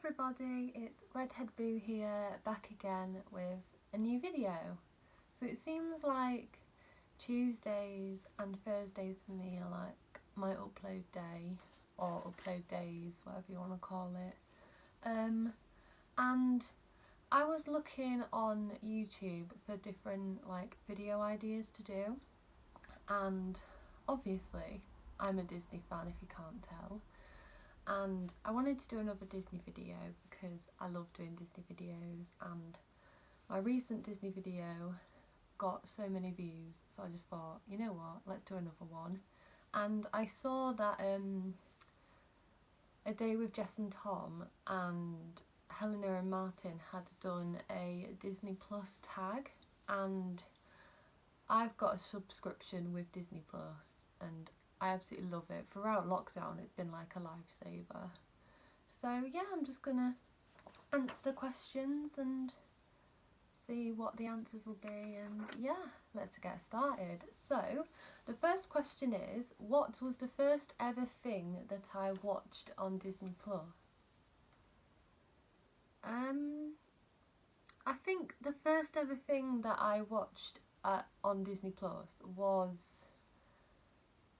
everybody, it's Redhead Boo here, back again with a new video. So it seems like Tuesdays and Thursdays for me are like my upload day, or upload days, whatever you want to call it. And I was looking on YouTube for different like video ideas to do, and obviously I'm a Disney fan if you can't tell. And I wanted to do another Disney video because I love doing Disney videos, and my recent Disney video got so many views, so I just thought, you know what, let's do another one. And I saw that A Day with Jess and Tom and Helena and Martin had done a Disney Plus tag, and I've got a subscription with Disney Plus and I absolutely love it. Throughout lockdown it's been like a lifesaver. So yeah, I'm just gonna answer the questions and see what the answers will be, and yeah, let's get started. So the first question is, what was the first ever thing that I watched on Disney Plus? I think the first ever thing that I watched on Disney Plus was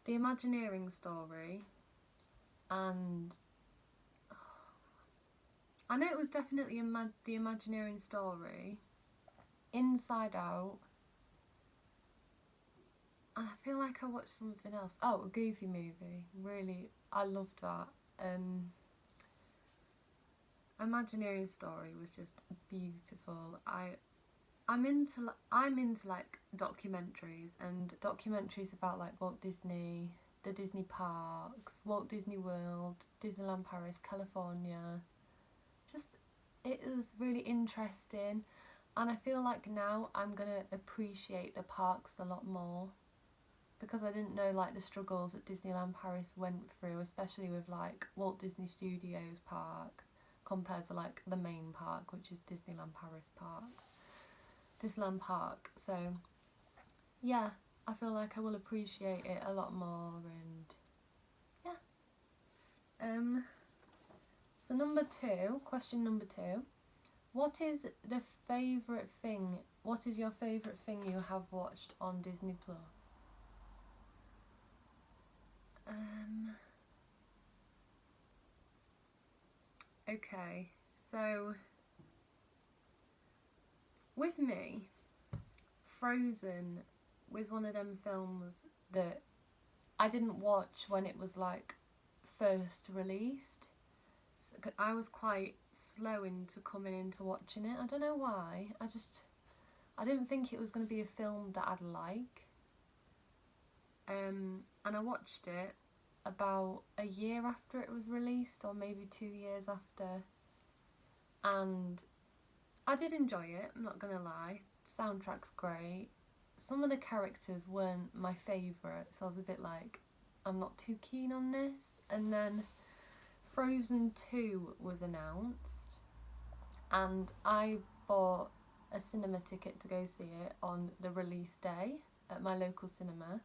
The Imagineering Story, and I know it was definitely The Imagineering Story, Inside Out, and I feel like I watched something else. Oh, a Goofy Movie. Really, I loved that. Imagineering Story was just beautiful. I'm into like documentaries, and documentaries about like Walt Disney, the Disney parks, Walt Disney World, Disneyland Paris, California. Just, it was really interesting, and I feel like now I'm gonna appreciate the parks a lot more, because I didn't know like the struggles that Disneyland Paris went through, especially with like Walt Disney Studios Park compared to like the main park, which is Disneyland Park. So yeah, I feel like I will appreciate it a lot more, and yeah. So question number two, what is your favourite thing you have watched on Disney Plus? Okay, so with me, Frozen was one of them films that I didn't watch when it was like first released. So I was quite slow into coming into watching it. I don't know why. I didn't think it was going to be a film that I'd like. And I watched it about a year after it was released, or maybe 2 years after, and I did enjoy it, I'm not gonna lie. Soundtrack's great. Some of the characters weren't my favourite, so I was a bit like, I'm not too keen on this. And then Frozen 2 was announced, and I bought a cinema ticket to go see it on the release day at my local cinema,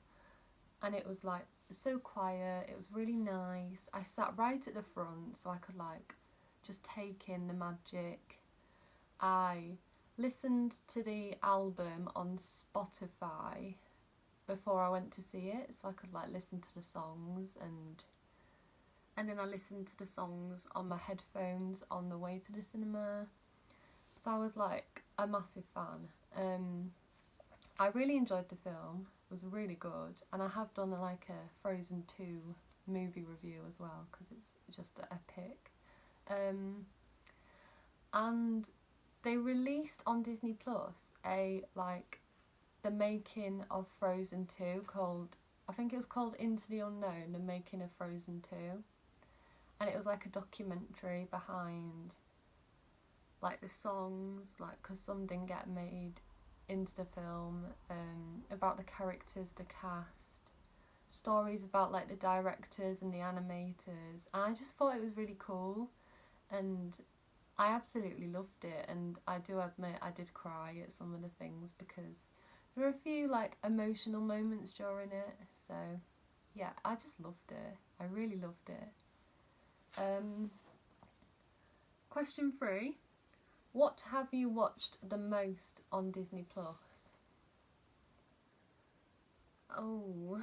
and it was like so quiet, it was really nice. I sat right at the front so I could like just take in the magic. I listened to the album on Spotify before I went to see it, so I could like listen to the songs, and then I listened to the songs on my headphones on the way to the cinema. So I was like a massive fan. I really enjoyed the film. It was really good, and I have done like a Frozen 2 movie review as well, because it's just epic. And they released on Disney Plus the making of Frozen 2 called, I think it was called Into the Unknown, the making of Frozen 2, and it was like a documentary behind like the songs, like because some didn't get made into the film, about the characters, the cast, stories about like the directors and the animators, and I just thought it was really cool, and I absolutely loved it. And I do admit I did cry at some of the things, because there were a few like emotional moments during it. So yeah, I just loved it. I really loved it. Question 3. What have you watched the most on Disney Plus? Oh,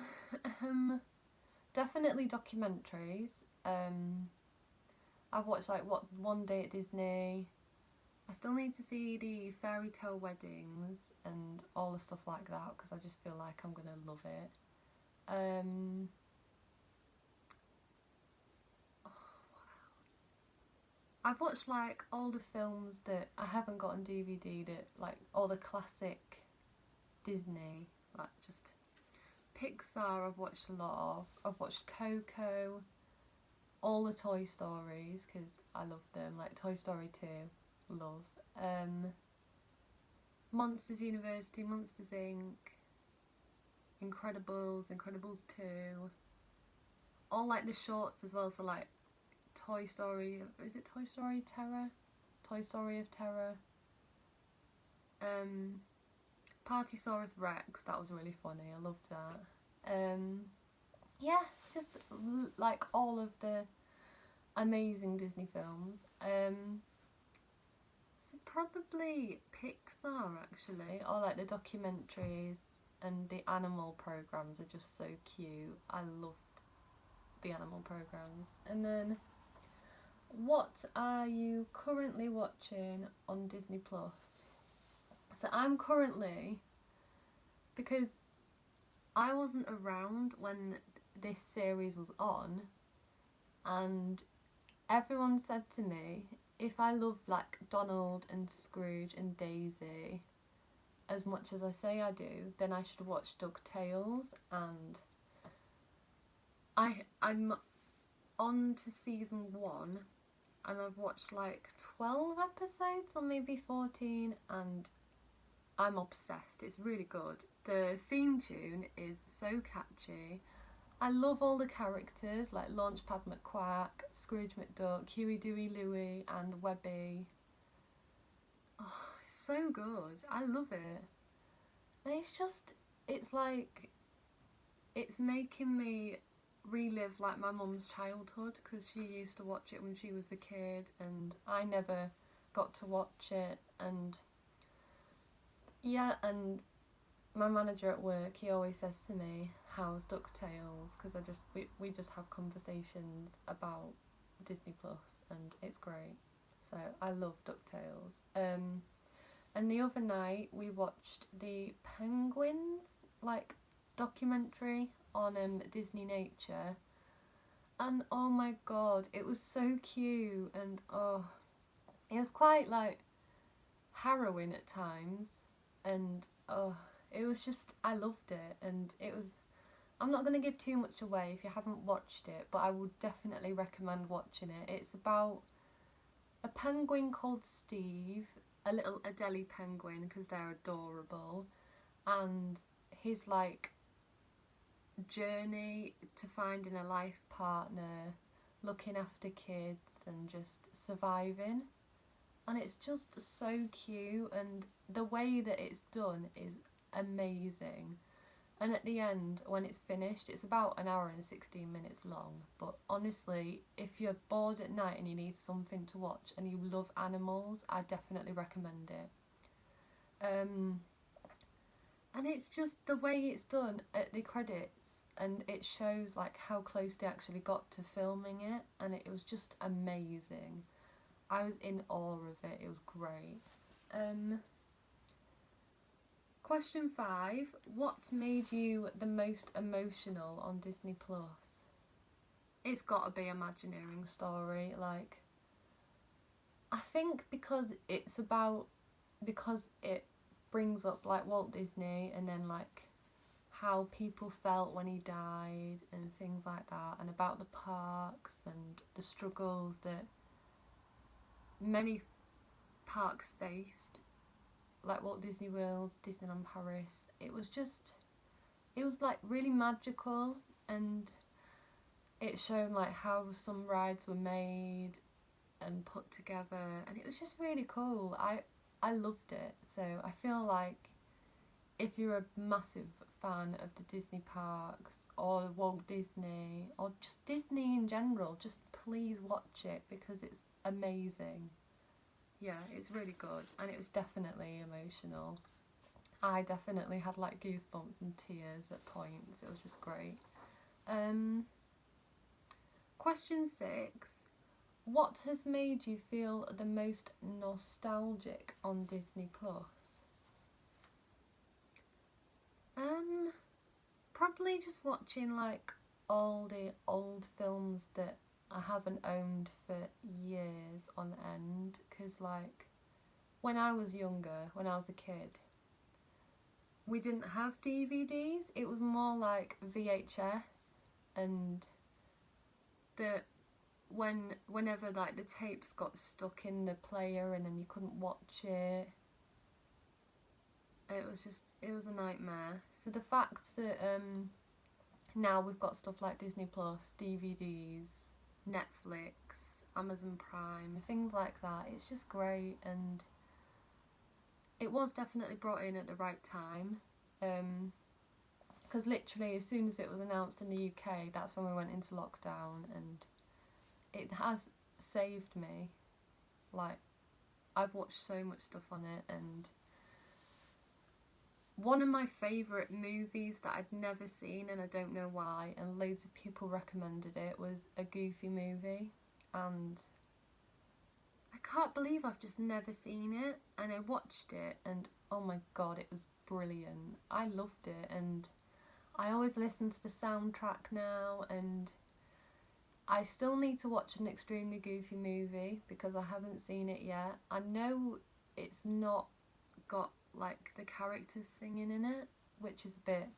definitely documentaries. I've watched like One Day at Disney. I still need to see the fairy tale weddings and all the stuff like that because I just feel like I'm gonna love it. I've watched like all the films that I haven't got on DVD, that like all the classic Disney, like just Pixar I've watched a lot of. I've watched Coco, all the Toy Stories because I love them, like Toy Story 2, love. Monsters University, Monsters Inc, Incredibles, Incredibles 2, all like the shorts as well, so like Toy Story, is it Toy Story Terror? Toy Story of Terror. Partysaurus Rex, that was really funny, I loved that. Yeah, just like all of the amazing Disney films. So probably Pixar actually, or like the documentaries and the animal programs are just so cute. I loved the animal programs. And then, what are you currently watching on Disney Plus? So I'm currently, because I wasn't around when this series was on, and everyone said to me, if I love like Donald and Scrooge and Daisy as much as I say I do, then I should watch DuckTales, and I'm on to season 1 and I've watched like 12 episodes or maybe 14 and I'm obsessed. It's really good. The theme tune is so catchy. I love all the characters like Launchpad McQuack, Scrooge McDuck, Huey, Dewey, Louie and Webby. Oh, it's so good. I love it. And it's like, it's making me relive like my mum's childhood because she used to watch it when she was a kid and I never got to watch it. And yeah, and my manager at work, he always says to me, how's DuckTales? Because we just have conversations about Disney Plus and it's great. So I love DuckTales. And the other night we watched the Penguins like documentary on Disney Nature, and oh my god, it was so cute, and oh, it was quite like harrowing at times, and oh, it was just, I loved it. And it was, I'm not going to give too much away if you haven't watched it, but I would definitely recommend watching it. It's about a penguin called Steve, a little Adelie penguin because they're adorable, and his like journey to finding a life partner, looking after kids and just surviving. And it's just so cute, and the way that it's done is amazing. And at the end, when it's finished, it's about an hour and 16 minutes long, but honestly, if you're bored at night and you need something to watch and you love animals, I definitely recommend it. And it's just the way it's done at the credits, and it shows like how close they actually got to filming it, and it was just amazing. I was in awe of it. It was great. Question 5. What made you the most emotional on Disney Plus? It's got to be Imagineering Story. Like, I think because it brings up like Walt Disney and then like how people felt when he died and things like that, and about the parks and the struggles that many parks faced, like Walt Disney World, Disneyland Paris. It was like really magical, and it showed like how some rides were made and put together, and it was just really cool. I loved it. So I feel like if you're a massive fan of the Disney parks or Walt Disney or just Disney in general, just please watch it because it's amazing. yeah, it's really good, and it was definitely emotional. I definitely had like goosebumps and tears at points. It was just great. Question 6. What has made you feel the most nostalgic on Disney Plus? Probably just watching like all the old films that I haven't owned for years on end. Because like when I was younger, when I was a kid, we didn't have DVDs. It was more like VHS, and the whenever like the tapes got stuck in the player and then you couldn't watch it, it was a nightmare. So the fact that now we've got stuff like Disney Plus, DVDs, Netflix, Amazon Prime, things like that, it's just great. And it was definitely brought in at the right time, because literally as soon as it was announced in the UK, that's when we went into lockdown, and it has saved me. Like, I've watched so much stuff on it, and one of my favourite movies that I'd never seen, and I don't know why, and loads of people recommended it, was a Goofy movie, and I can't believe I've just never seen it. And I watched it, and oh my god, it was brilliant. I loved it, and I always listen to the soundtrack now, and I still need to watch an Extremely Goofy movie because I haven't seen it yet. I know it's not got like the characters singing in it, which is a bit,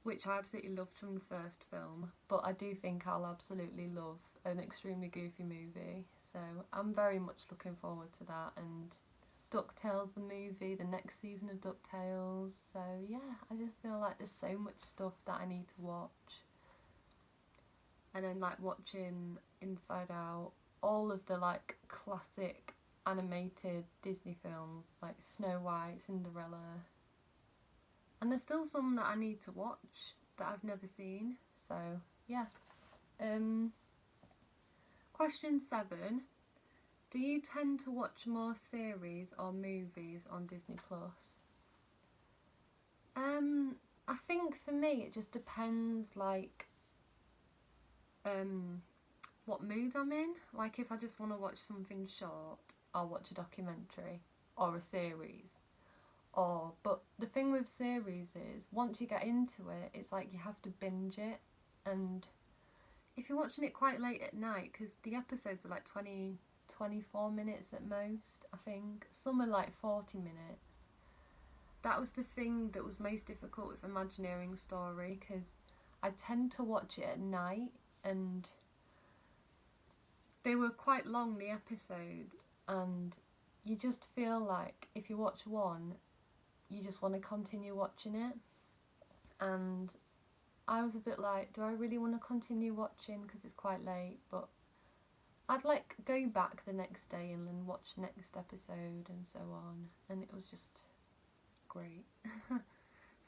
which I absolutely loved from the first film, but I do think I'll absolutely love an Extremely Goofy movie, so I'm very much looking forward to that. And DuckTales the movie, the next season of DuckTales, so yeah, I just feel like there's so much stuff that I need to watch. And then like watching Inside Out, all of the like classic animated Disney films like Snow White, Cinderella, and there's still some that I need to watch that I've never seen. So yeah. Question 7. Do you tend to watch more series or movies on Disney Plus? I think for me it just depends like what mood I'm in. Like if I just want to watch something short, I'll watch a documentary or a series. But the thing with series is once you get into it, it's like you have to binge it. And if you're watching it quite late at night, because the episodes are like 24 minutes at most, I think. Some are like 40 minutes. That was the thing that was most difficult with Imagineering Story, because I tend to watch it at night, and they were quite long, the episodes, and you just feel like if you watch one, you just want to continue watching it. And I was a bit like, do I really want to continue watching because it's quite late? But I'd like go back the next day and then watch the next episode and so on, and it was just great.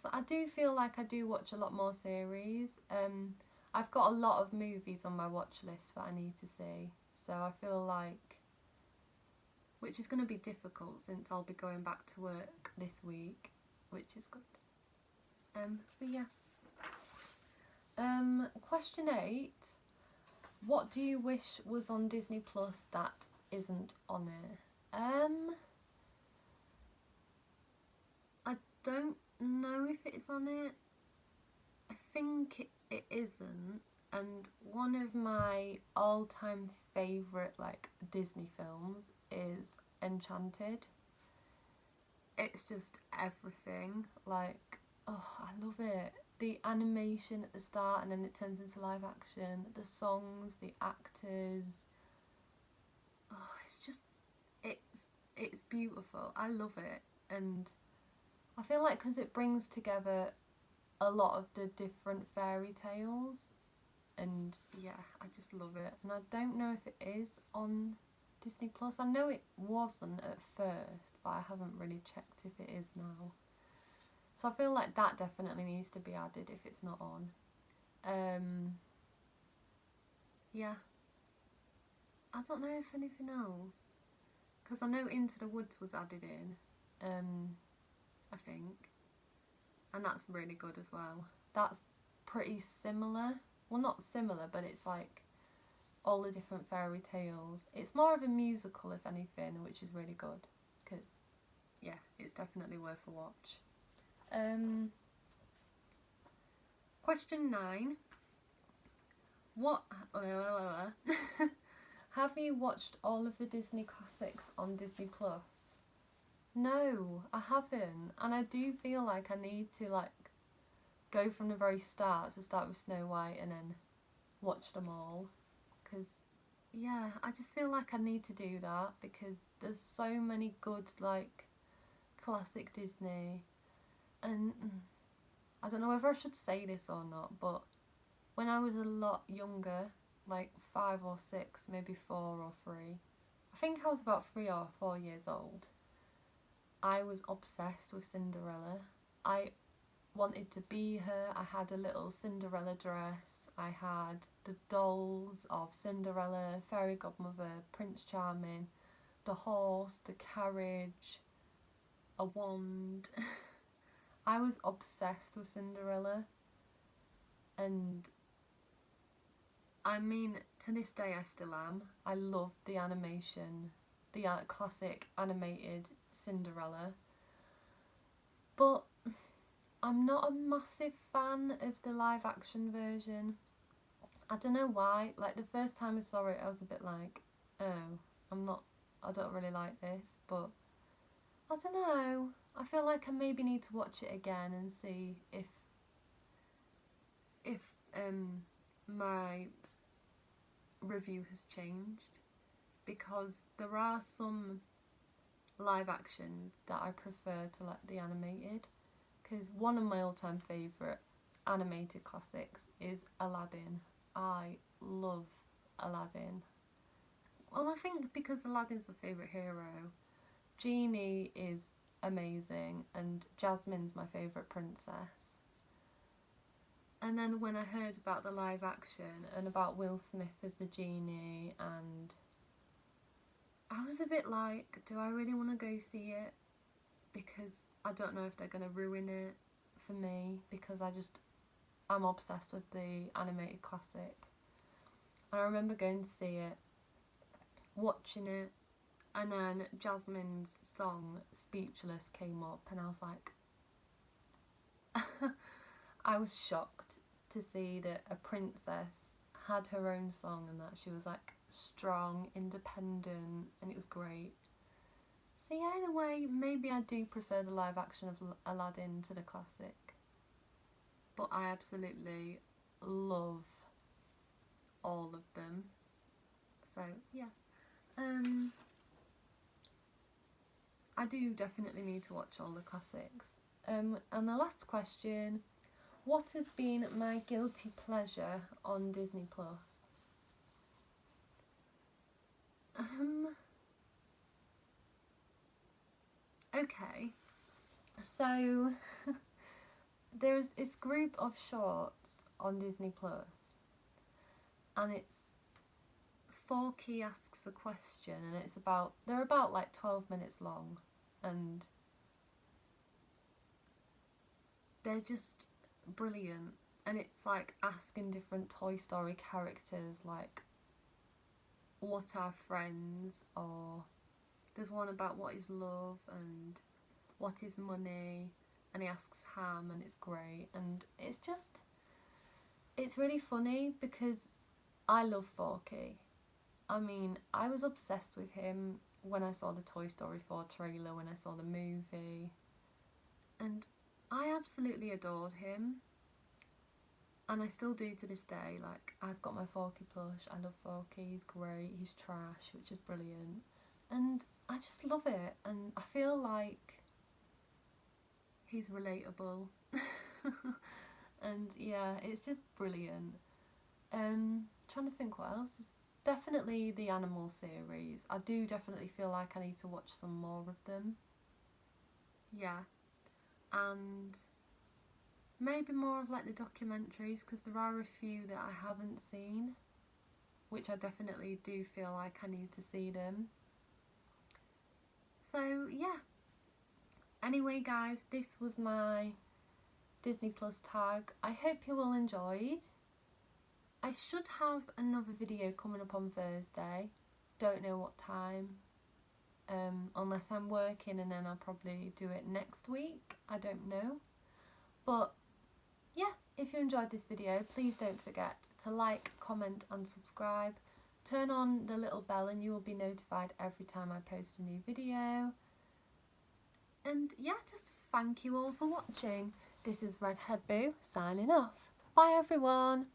So I do feel like I do watch a lot more series. I've got a lot of movies on my watch list that I need to see, so I feel like, which is going to be difficult since I'll be going back to work this week, which is good. So yeah. Question 8. What do you wish was on Disney Plus that isn't on it? I don't know if it's on it. I think it isn't. And one of my all-time favourite like Disney films is Enchanted. It's just everything. Like, oh, I love it. The animation at the start and then it turns into live action. The songs, the actors. Oh, it's beautiful. I love it. And I feel like because it brings together a lot of the different fairy tales, and yeah, I just love it. And I don't know if it is on Disney Plus. I know it wasn't at first, but I haven't really checked if it is now. So I feel like that definitely needs to be added if it's not on. Yeah. I don't know if anything else. because I know Into the Woods was added in, I think, and that's really good as well. That's pretty similar, well, not similar, but it's like all the different fairy tales. It's more of a musical, if anything, which is really good, because yeah, it's definitely worth a watch. Question 9. What have you watched all of the Disney classics on Disney Plus? No, I haven't, and I do feel like I need to like go from the very start, to start with Snow White and then watch them all, because yeah, I just feel like I need to do that, because there's so many good like classic Disney, and I don't know whether I should say this or not, but when I was a lot younger, like 5 or 6, maybe 4 or 3, I think I was about 3 or 4 years old, I was obsessed with Cinderella. I wanted to be her. I had a little Cinderella dress. I had the dolls of Cinderella, Fairy Godmother, Prince Charming, the horse, the carriage, a wand. I was obsessed with Cinderella, and I mean, to this day I still am. I love the animation, the classic animated Cinderella, but I'm not a massive fan of the live action version. I don't know why. Like, the first time I saw it, I was a bit like, oh, I don't really like this, but I don't know. I feel like I maybe need to watch it again and see if my review has changed, because there are some live actions that I prefer to like the animated, because one of my all-time favourite animated classics is Aladdin. I love Aladdin. Well, I think because Aladdin's my favourite hero, Genie is amazing, and Jasmine's my favourite princess. And then when I heard about the live action and about Will Smith as the genie, and I was a bit like, do I really want to go see it? Because I don't know if they're going to ruin it for me, because I'm obsessed with the animated classic. And I remember going to see it, watching it, and then Jasmine's song Speechless came up, and I was like, I was shocked to see that a princess had her own song, and that she was like strong, independent, and it was great. So yeah, in a way, maybe I do prefer the live action of Aladdin to the classic, but I absolutely love all of them. So yeah, I do definitely need to watch all the classics. And the last question, what has been my guilty pleasure on Disney Plus? Okay, so there's this group of shorts on Disney Plus, and it's Forky Asks a Question, and they're about like 12 minutes long, and they're just brilliant. And it's like asking different Toy Story characters, like, what are friends, or there's one about what is love and what is money, and he asks Ham, and it's great. And it's really funny, because I love Forky. I mean, I was obsessed with him when I saw the Toy Story 4 trailer, when I saw the movie, and I absolutely adored him, and I still do to this day. Like, I've got my Forky plush, I love Forky, he's great, he's trash, which is brilliant, and I just love it, and I feel like he's relatable. And yeah, it's just brilliant. Trying to think what else. Definitely the Animal series. I do definitely feel like I need to watch some more of them. Yeah, and maybe more of like the documentaries, because there are a few that I haven't seen, which I definitely do feel like I need to see them. So yeah, anyway guys, this was my Disney Plus tag. I hope you all enjoyed. I should have another video coming up on Thursday, don't know what time, unless I'm working, and then I'll probably do it next week, I don't know. But yeah, if you enjoyed this video, please don't forget to like, comment and subscribe. Turn on the little bell and you will be notified every time I post a new video. And yeah, just thank you all for watching. This is Redhead Boo signing off. Bye everyone.